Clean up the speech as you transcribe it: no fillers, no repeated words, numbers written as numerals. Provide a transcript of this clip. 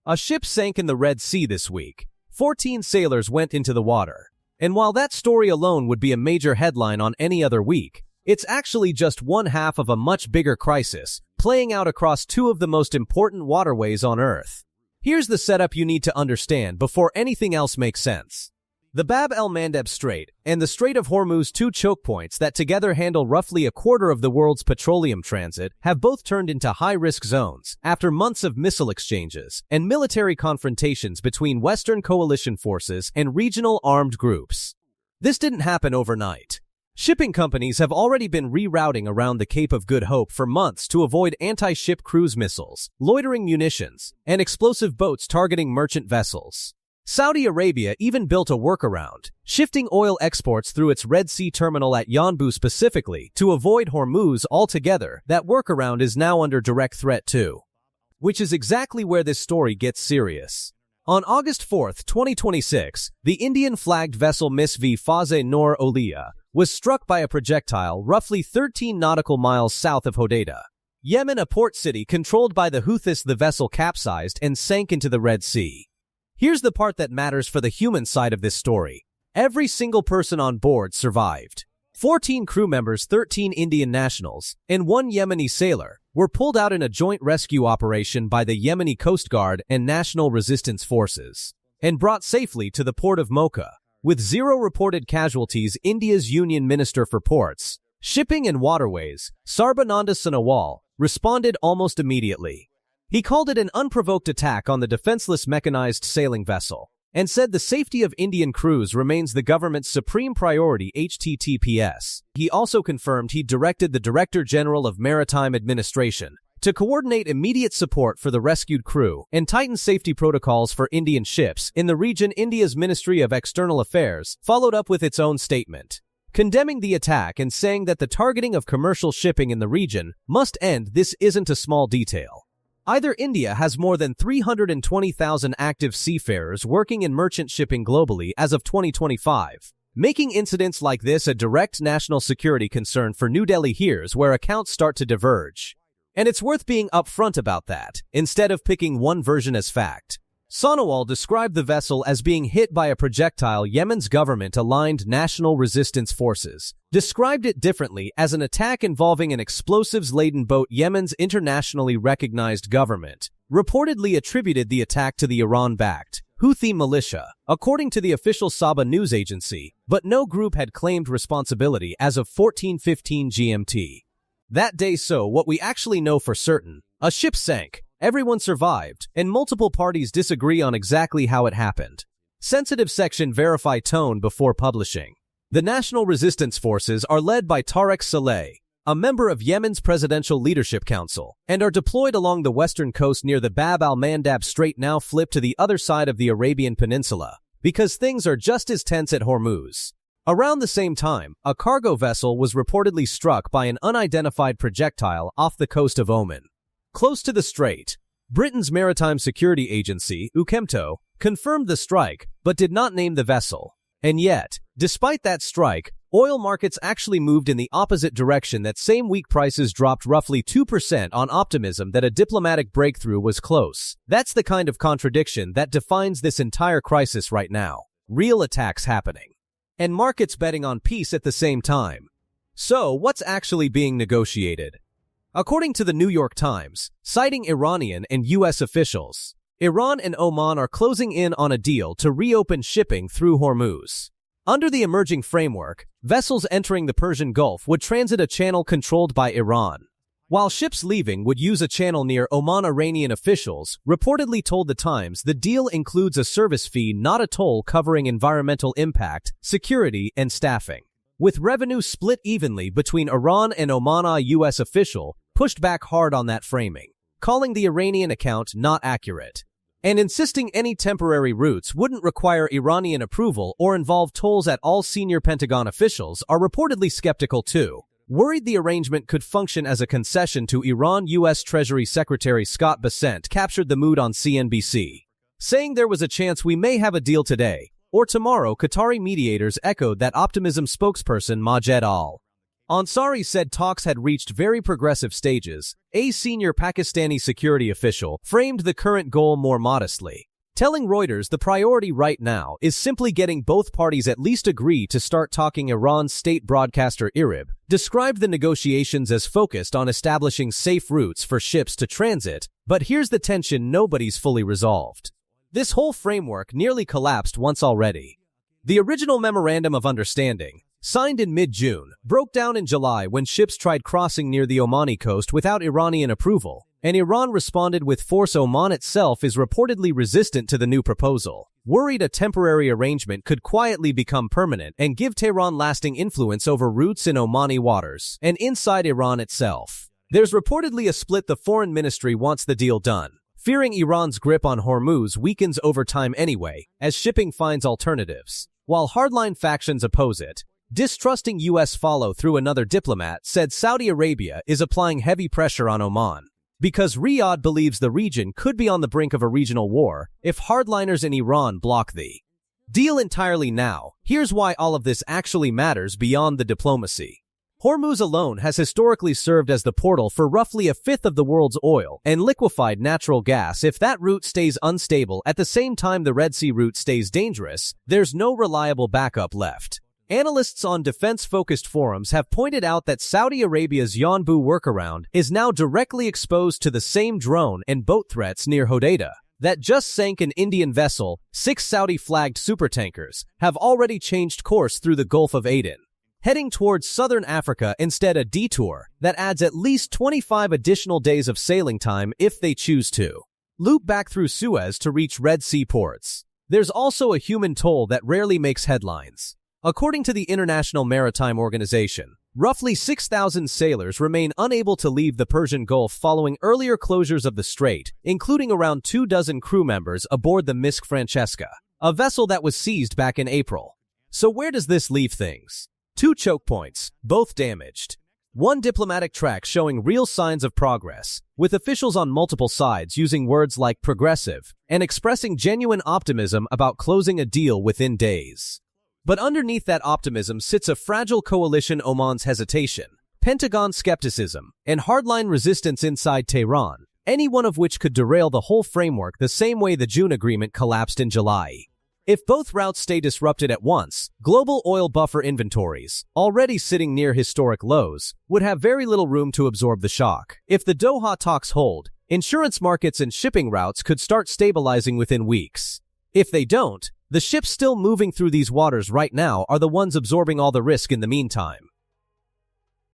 A ship sank in the Red Sea this week. 14 sailors went into the water. And while that story alone would be a major headline on any other week, it's actually just one half of a much bigger crisis, playing out across two of the most important waterways on Earth. Here's the setup you need to understand before anything else makes sense. The Bab-el-Mandeb Strait and the Strait of Hormuz, two choke points that together handle roughly a quarter of the world's petroleum transit, have both turned into high-risk zones after months of missile exchanges and military confrontations between Western coalition forces and regional armed groups. This didn't happen overnight. Shipping companies have already been rerouting around the Cape of Good Hope for months to avoid anti-ship cruise missiles, loitering munitions, and explosive boats targeting merchant vessels. Saudi Arabia even built a workaround, shifting oil exports through its Red Sea terminal at Yanbu specifically to avoid Hormuz altogether. That workaround is now under direct threat too. Which is exactly where this story gets serious. On August 4, 2026, the Indian-flagged vessel Miss V. Faze Noor Oliya was struck by a projectile roughly 13 nautical miles south of Hodeidah, Yemen, a port city controlled by the Houthis. The vessel capsized and sank into the Red Sea. Here's the part that matters for the human side of this story. Every single person on board survived. 14 crew members, 13 Indian nationals, and 1 Yemeni sailor were pulled out in a joint rescue operation by the Yemeni Coast Guard and National Resistance Forces, and brought safely to the port of Mocha. With 0 reported casualties, India's Union Minister for Ports, Shipping and Waterways, Sarbananda Sonowal, responded almost immediately. He called it an unprovoked attack on the defenseless mechanized sailing vessel, and said the safety of Indian crews remains the government's supreme priority. HTTPS. He also confirmed he'd directed the Director General of Maritime Administration to coordinate immediate support for the rescued crew and tighten safety protocols for Indian ships in the region. India's Ministry of External Affairs followed up with its own statement, condemning the attack and saying that the targeting of commercial shipping in the region must end. This isn't a small detail. Either India has more than 320,000 active seafarers working in merchant shipping globally as of 2025, making incidents like this a direct national security concern for New Delhi. Here's where accounts start to diverge. And it's worth being upfront about that, instead of picking one version as fact. Sonowal described the vessel as being hit by a projectile. Yemen's government-aligned National Resistance Forces described it differently, as an attack involving an explosives-laden boat. Yemen's internationally recognized government reportedly attributed the attack to the Iran-backed Houthi militia, according to the official Saba news agency, but no group had claimed responsibility as of 14:15 GMT. That day. So what we actually know for certain: a ship sank, everyone survived, and multiple parties disagree on exactly how it happened. Sensitive section. Verify tone before publishing. The National Resistance Forces are led by Tariq Saleh, a member of Yemen's Presidential Leadership Council, and are deployed along the western coast near the Bab-el-Mandeb Strait. Now flip to the other side of the Arabian Peninsula, because things are just as tense at Hormuz. Around the same time, a cargo vessel was reportedly struck by an unidentified projectile off the coast of Oman. Close to the strait, Britain's Maritime Security Agency, UKEMTO, confirmed the strike, but did not name the vessel. And yet, despite that strike, oil markets actually moved in the opposite direction. That same week, prices dropped roughly 2% on optimism that a diplomatic breakthrough was close. That's the kind of contradiction that defines this entire crisis right now. Real attacks happening, and markets betting on peace at the same time. So, what's actually being negotiated? According to the New York Times, citing Iranian and U.S. officials, Iran and Oman are closing in on a deal to reopen shipping through Hormuz. Under the emerging framework, vessels entering the Persian Gulf would transit a channel controlled by Iran, while ships leaving would use a channel near Oman. Iranian officials reportedly told the Times the deal includes a service fee, not a toll, covering environmental impact, security, and staffing, with revenue split evenly between Iran and Oman. A U.S. official pushed back hard on that framing, calling the Iranian account not accurate, and insisting any temporary routes wouldn't require Iranian approval or involve tolls at all. Senior Pentagon officials are reportedly skeptical too, worried the arrangement could function as a concession to Iran. U.S. Treasury Secretary Scott Bessent captured the mood on CNBC, saying there was a chance we may have a deal today or tomorrow. Qatari mediators echoed that optimism. Spokesperson Majed Al Ansari said talks had reached very progressive stages. A senior Pakistani security official framed the current goal more modestly, telling Reuters the priority right now is simply getting both parties at least agree to start talking. Iran's state broadcaster IRIB described the negotiations as focused on establishing safe routes for ships to transit, but here's the tension nobody's fully resolved. This whole framework nearly collapsed once already. The original Memorandum of Understanding, signed in mid-June, broke down in July when ships tried crossing near the Omani coast without Iranian approval, and Iran responded with force. Oman itself is reportedly resistant to the new proposal, worried a temporary arrangement could quietly become permanent and give Tehran lasting influence over routes in Omani waters and inside Iran itself. There's reportedly a split. The foreign ministry wants the deal done, fearing Iran's grip on Hormuz weakens over time anyway, as shipping finds alternatives, while hardline factions oppose it. Distrusting U.S. follow-through. Another diplomat said Saudi Arabia is applying heavy pressure on Oman because Riyadh believes the region could be on the brink of a regional war if hardliners in Iran block the deal entirely. Now, here's why all of this actually matters beyond the diplomacy. Hormuz alone has historically served as the portal for roughly a fifth of the world's oil and liquefied natural gas. If that route stays unstable at the same time the Red Sea route stays dangerous, there's no reliable backup left. Analysts on defense-focused forums have pointed out that Saudi Arabia's Yanbu workaround is now directly exposed to the same drone and boat threats near Hodeidah that just sank an Indian vessel. 6 Saudi-flagged supertankers have already changed course through the Gulf of Aden, heading towards southern Africa instead. A detour that adds at least 25 additional days of sailing time if they choose to loop back through Suez to reach Red Sea ports. There's also a human toll that rarely makes headlines. According to the International Maritime Organization, roughly 6,000 sailors remain unable to leave the Persian Gulf following earlier closures of the strait, including around 24 crew members aboard the Misk Francesca, a vessel that was seized back in April. So where does this leave things? 2 choke points, both damaged. 1 diplomatic track showing real signs of progress, with officials on multiple sides using words like progressive and expressing genuine optimism about closing a deal within days. But underneath that optimism sits a fragile coalition. Oman's hesitation, Pentagon skepticism, and hardline resistance inside Tehran, any one of which could derail the whole framework the same way the June agreement collapsed in July. If both routes stay disrupted at once, global oil buffer inventories, already sitting near historic lows, would have very little room to absorb the shock. If the Doha talks hold, insurance markets and shipping routes could start stabilizing within weeks. If they don't, the ships still moving through these waters right now are the ones absorbing all the risk in the meantime.